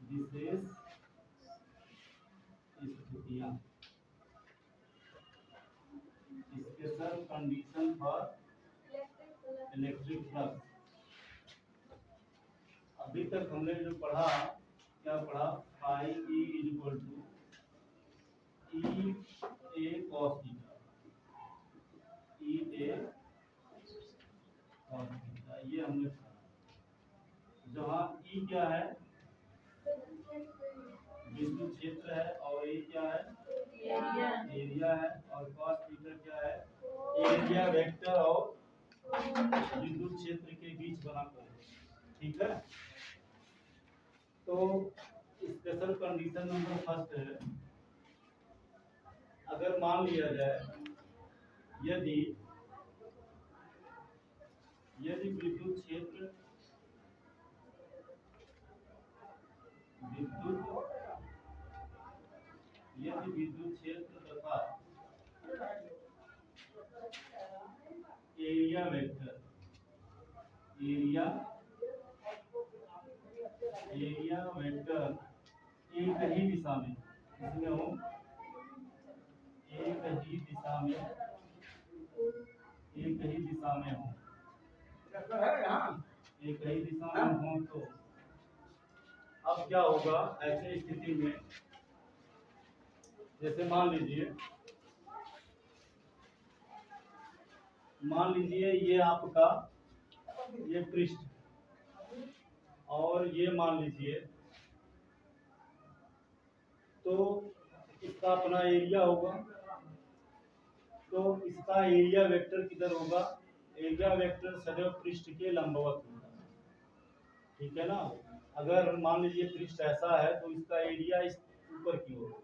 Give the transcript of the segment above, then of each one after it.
विशेष स्थितियां, special condition for electric flux. अभी तक हमने जो पढ़ा, क्या पढ़ा, phi E equal to E A cos theta, E A cos theta, ये हमने पढ़ा। जहाँ ई क्या है, विद्युत क्षेत्र है, और ये क्या है, एरिया है, और कॉस थीटा क्या है, एरिया वेक्टर और विद्युत क्षेत्र के बीच बना कोण। ठीक है, तो स्पेशल कंडीशन नंबर फर्स्ट है, अगर मान लिया जाए यदि विद्युत क्षेत्र तथा एरिया वेक्टर एक ही दिशा में, इसमें हो एक ही दिशा में हो, एक ही दिशा में हो, तो अब क्या होगा ऐसे स्थिति में, जैसे मान लीजिए ये आपका ये पृष्ठ, और ये मान लीजिए, तो इसका अपना एरिया होगा, तो इसका एरिया वेक्टर किधर होगा, एरिया वेक्टर सदैव पृष्ठ के लंबवत होगा। ठीक है ना, अगर मान लीजिए पृष्ठ ऐसा है तो इसका एरिया इस ऊपर की ओर होगा,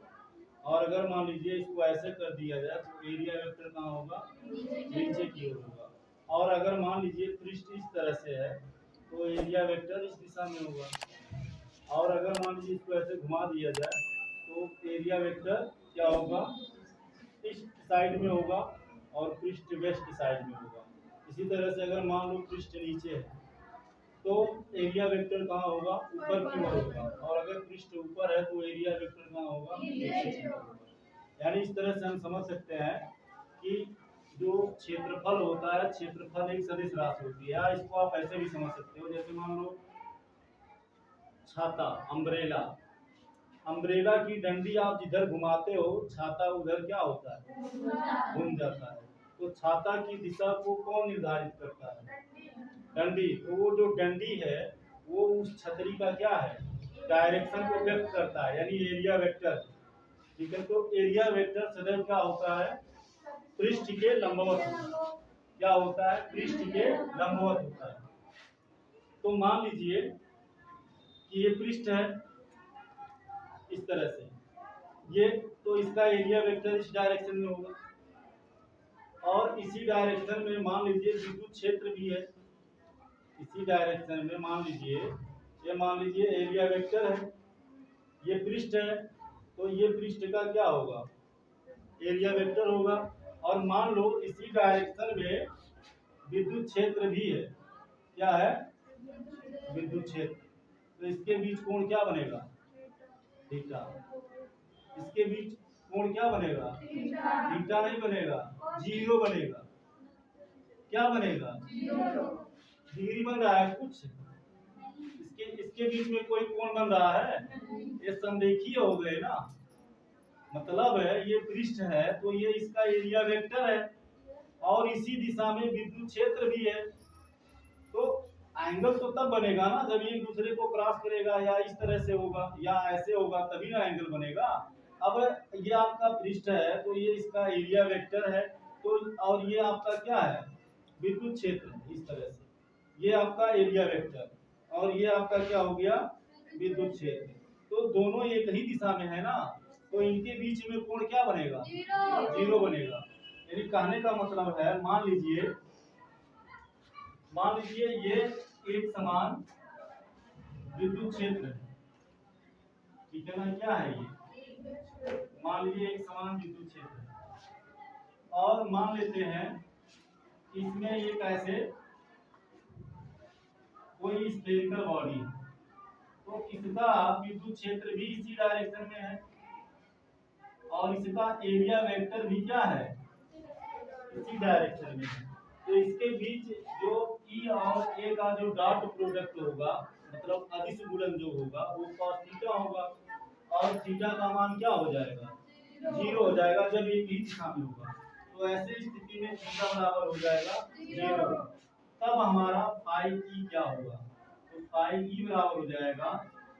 और अगर मान लीजिए इसको ऐसे कर दिया जाए तो एरिया वेक्टर कहाँ होगा, नीचे की ओर होगा। और अगर मान लीजिए पृष्ठ इस तरह से है तो एरिया वेक्टर इस दिशा में होगा, और अगर मान लीजिए इसको ऐसे घुमा दिया जाए तो एरिया वेक्टर क्या होगा, ईस्ट साइड में होगा, और पृष्ठ वेस्ट साइड में होगा। इसी तरह से अगर मान लो पृष्ठ नीचे है तो एरिया वेक्टर कहाँ होगा, ऊपर की ओर होगा, और अगर पृष्ठ ऊपर है तो एरिया वेक्टर कहाँ होगा, नीचे की ओर होगा। यानी इस तरह से हम समझ सकते हैं कि जो क्षेत्रफल होता है, क्षेत्रफल एक सदिश राशि होती है, या इसको आप ऐसे भी समझ सकते हो, जैसे मान लो छाता, अम्ब्रेला की डंडी आप जिधर घुमाते हो छाता उधर क्या होता है, घूम जाता है। तो छाता की दिशा को कौन निर्धारित करता है, डंडी। तो वो जो डंडी है वो उस छतरी का क्या है, डायरेक्शन को व्यक्त करता है, यानी एरिया वेक्टर। ठीक है, तो एरिया वेक्टर सदैव क्या होता है, पृष्ठ के लंबवत होता है। क्या होता है, पृष्ठ के लंबवत होता है। तो मान लीजिए कि ये पृष्ठ है इस तरह से, ये तो इसका एरिया वेक्टर इस डायरेक्शन में होगा, और इसी डायरेक्शन में मान लीजिए विद्युत क्षेत्र भी है, इसी डायरेक्शन में मान लीजिए एरिया वेक्टर है, ये पृष्ठ है, तो ये पृष्ठ का क्या होगा, एरिया वेक्टर होगा। और मान लो इसी डायरेक्शन में विद्युत क्षेत्र भी है, क्या है, विद्युत क्षेत्र, तो इसके बीच कोण क्या बनेगा, थीटा। इसके बीच कोण क्या बनेगा, थीटा नहीं बनेगा, जीरो बनेगा। क्या बनेगा, डिग्री बन रहा है कुछ, इसके बीच में कोई कोण बन रहा है, ये संरेखीय हो गए ना। मतलब है ये पृष्ठ है तो ये इसका एरिया वेक्टर है, और इसी दिशा में विद्युत क्षेत्र भी है, तो एंगल तो तब बनेगा ना जब ये एक दूसरे को क्रॉस करेगा, या इस तरह से होगा या ऐसे होगा, तभी ना एंगल बनेगा। अब ये आपका पृष्ठ है तो ये इसका एरिया वेक्टर है, तो और ये आपका क्या है, विद्युत क्षेत्र, इस तरह से ये आपका एरिया वेक्टर, और ये आपका क्या हो गया, विद्युत क्षेत्र। तो दोनों एक ही दिशा में है ना, तो इनके बीच में कोण क्या बनेगा, जीरो बनेगा। यानी कहने का मतलब है, मान लीजिए ये एक समान विद्युत क्षेत्र है, ठीक है ना, क्या है ये, मान लीजिए एक समान विद्युत क्षेत्र है, और मान लेते हैं इसमें एक ऐसे कोई स्फेरिकल बॉडी है, तो तो इसका विद्युत क्षेत्र भी इसी डायरेक्शन में है और इसका एरिया वेक्टर भी क्या है, इसी डायरेक्शन में है। तो इसके बीच जो ई और ए का जो डॉट प्रोडक्ट होगा, मतलब अदिश गुणन जो होगा वो cos थीटा होगा और थीटा का मान क्या हो जाएगा, 0 हो जाएगा जब ये भी दिशा में होगा। तो ऐसे स्थिति में थीटा बराबर हो जाएगा 0। तब हमारा फाई ई क्या होगा, तो फाई ई बराबर हो जाएगा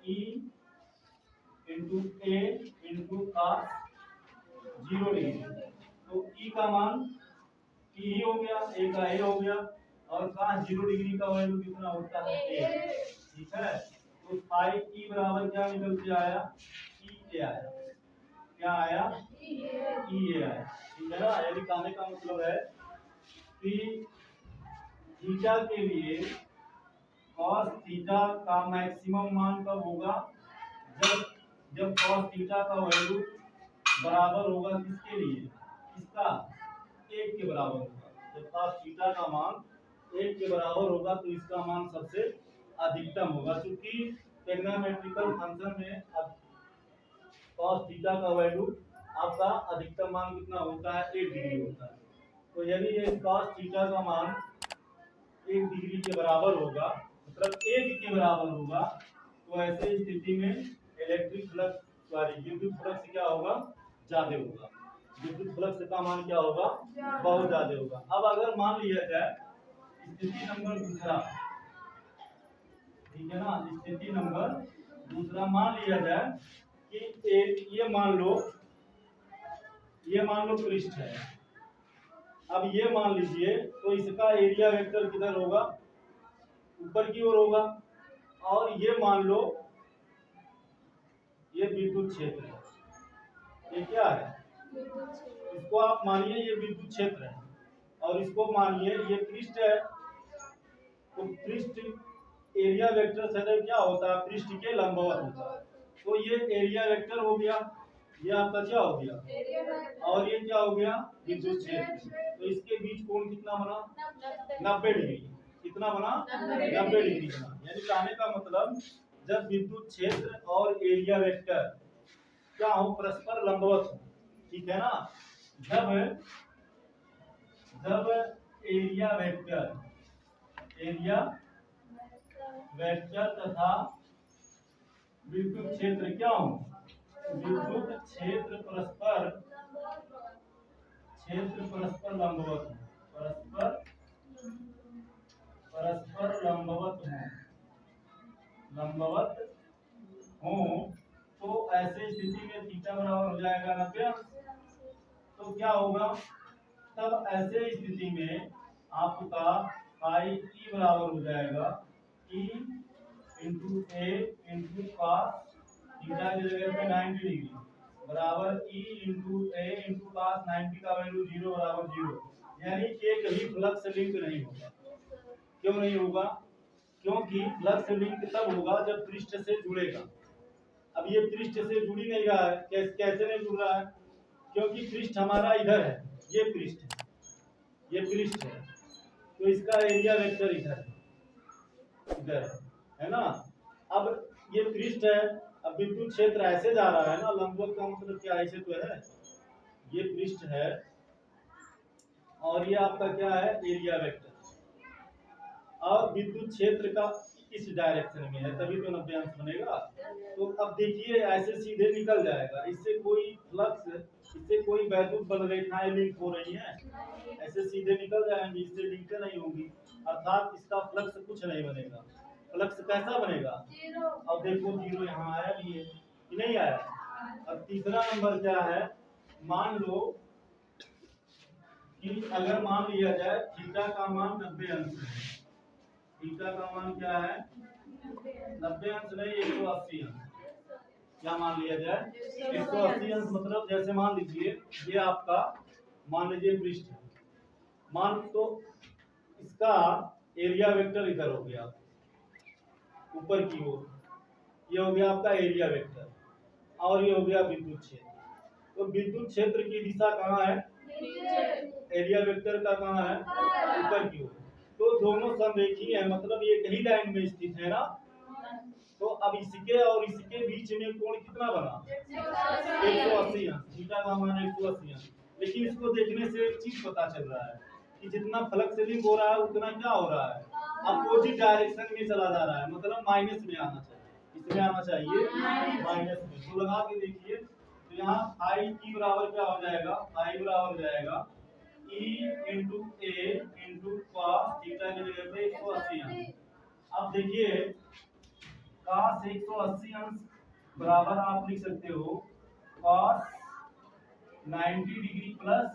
ई इंटू ए इंटू cos 0 डिग्री। तो ई का मान ई हो गया, ए का ए हो गया और cos 0 डिग्री का वैल्यू कितना होता है ए। ठीक है, तो फाई ई बराबर क्या निकल के आया, ई ए आया। क्या आया, ई ए आया। ठीक है ना, यानी कहने का मतलब है कि थीटा के लिए cos थीटा का मैक्सिमम मान कब होगा, जब cos थीटा का वैल्यू बराबर होगा किसके लिए, इसका 1 के बराबर होगा। जब cos थीटा का मान 1 के बराबर होगा तो इसका मान सबसे अधिकतम होगा, क्योंकि ट्रिग्नोमेट्रिकल फंक्शन में cos थीटा का वैल्यू आपका अधिकतम मान कितना होता है, 1 डिग्री होता है। तो यदि ये cos थीटा का मान 1 डिग्री के बराबर होगा, मतलब 1 के बराबर होगा, तो ऐसे स्थिति में इलेक्ट्रिक फ्लक्स विद्युत फ्लक्स क्या होगा, ज्यादा होगा। विद्युत फ्लक्स का मान क्या होगा, बहुत ज्यादा होगा। अब अगर मान लिया जाए स्थिति नंबर दूसरा, ठीक है ना, स्थिति नंबर दूसरा मान लिया जाए कि ये मान लो पृष्ठ है। अब ये मान लीजिए तो इसका एरिया वेक्टर किधर होगा, ऊपर की ओर होगा। और ये मान लो ये विद्युत क्षेत्र है, ये क्या है, इसको आप मानिए ये विद्युत क्षेत्र है और इसको मानिए ये पृष्ठ है। तो पृष्ठ एरिया वेक्टर सदैव क्या होता है, पृष्ठ के लंबवत होता है। तो ये एरिया वेक्टर हो गया, ये आपका क्या हो गया, और ये क्या हो गया, विद्युत क्षेत्र। तो इसके बीच कोण कितना बना, 90 डिग्री। कितना बना, 90 डिग्री बना। यानी कहने का मतलब जब विद्युत क्षेत्र और एरिया वेक्टर क्या हो, परस्पर लंबवत हो, ठीक है ना। जब एरिया वेक्टर तथा विद्युत क्षेत्र क्या हो, विद्युत क्षेत्र परस्पर लंबवत हो, परस्पर लंबवत हो, तो ऐसे स्थिति में थीटा बराबर हो जाएगा 90 अंश। तो क्या होगा, तब ऐसे स्थिति में आपका फाई ई बराबर हो जाएगा ई इंटू ए इंटू cos थीटा की जगह पे 90 डिग्री बराबर ई इंटू ए इंटू cos 90 का वैल्यू 0 बराबर 0। यानी एक भी फ्लक्स लिंक नहीं होगा। क्यों नहीं होगा, क्योंकि फ्लक्स लिंक तब होगा जब पृष्ठ से जुड़ेगा। अब ये पृष्ठ से जुड़ी नहीं रहा है, कैसे नहीं जुड़ रहा है, क्योंकि पृष्ठ हमारा इधर है, ये पृष्ठ है, तो इसका एरिया वेक्टर इधर है ना। अब ये पृष्ठ है, अब विद्युत क्षेत्र ऐसे जा रहा है ना, लंबवत का मतलब क्या, ऐसे तो है, ये पृष्ठ है और ये आपका क्या है, एरिया वेक्टर। और विद्युत क्षेत्र का इस डायरेक्शन में है, तभी तो 90 अंश बनेगा। तो अब देखिए ऐसे सीधे निकल जाएगा, इससे कोई फ्लक्स, इससे कोई वैद्युत बल रेखाएं लिंक हो रही हैं, ऐसे सीधे निकल जाएंगी, इससे लिंक नहीं होगी, अर्थात इसका फ्लक्स कुछ नहीं बनेगा। फ्लक्स कैसा बनेगा, अब देखो 0 यहाँ आया भी है कि नहीं आया। अब तीसरा नंबर क्या है, मान लो कि अगर मान लिया जाए थीटा का मान 90 अंश है, थीटा का मान क्या है, 90 अंश नहीं 180 अंश। क्या मान लिया जाए, 180 अंश। मतलब जैसे मान लीजिए ये आपका मान लीजिए पृष्ठ है, मान तो इसका एरिया वेक्टर इधर हो गया ऊपर की ओर, ये हो गया आपका एरिया वेक्टर और ये हो गया विद्युत क्षेत्र। तो विद्युत क्षेत्र की दिशा कहाँ है, एरिया वेक्टर का कहाँ है, ऊपर की ओर। तो दोनों समरेखीय है, मतलब एक ही लाइन में स्थित है ना। तो अब इसके और इसके बीच में कोण कितना बना 180 अंश, थीटा का मान 180 अंश। लेकिन इसको देखने से एक चीज पता चल रहा है कि जितना फ्लक्सिंग हो रहा है उतना क्या हो रहा है, अपोजिट डायरेक्शन में चला जा रहा है, मतलब माइनस में आना चाहिए, इसमें आना चाहिए माइनस में। तो लगा के देखिए, तो यहाँ फाई की बराबर क्या हो जाएगा, फाई बराबर हो जाएगा E इंटू ए इंटू कॉस थीटा की जगह पे 180 अंश। अब देखिए cos 180 अंश बराबर आप लिख सकते हो cos 90 डिग्री प्लस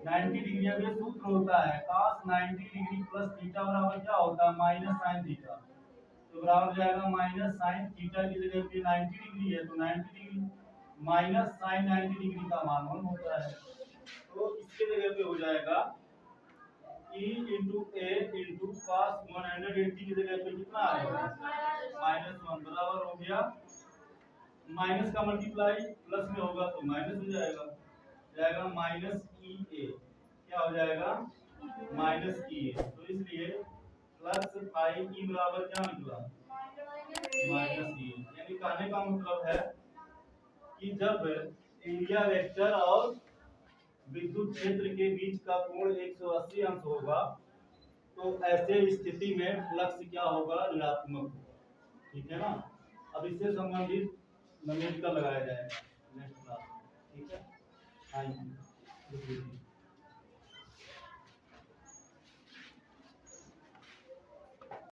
90 डिग्री। अब ये सूत्र होता है cos 90 डिग्री प्लस थीटा बराबर क्या होता है माइनस साइन थीटा। तो बराबर जाएगा माइनस साइन थीटा की जगह पे 90 डिग्री है तो 90 डिग्री माइनस साइन 90 डिग्री का मान 1 होता है। तो इसके जगह पे हो जाएगा E इंटू ए इंटू कॉस 180 की जगह पे कितना आएगा -1 बराबर हो गया, माइनस का मल्टीप्लाई प्लस में होगा तो माइनस हो जाएगा, जाएगा माइनस ई ए, क्या हो जाएगा माइनस ई ए। तो इसलिए प्लस फाई ई बराबर क्या निकला माइनस ई ए। यानी कहने का मतलब है कि जब एरिया वेक्टर और विद्युत क्षेत्र के बीच का कोण 180 अंश होगा तो ऐसे स्थिति में फ्लक्स क्या होगा ऋणात्मक होगा, ठीक है ना। अब इससे संबंधित न्यूमेरिकल लगाया जाएगा नेक्स्ट क्लास में, ठीक है। Thank you.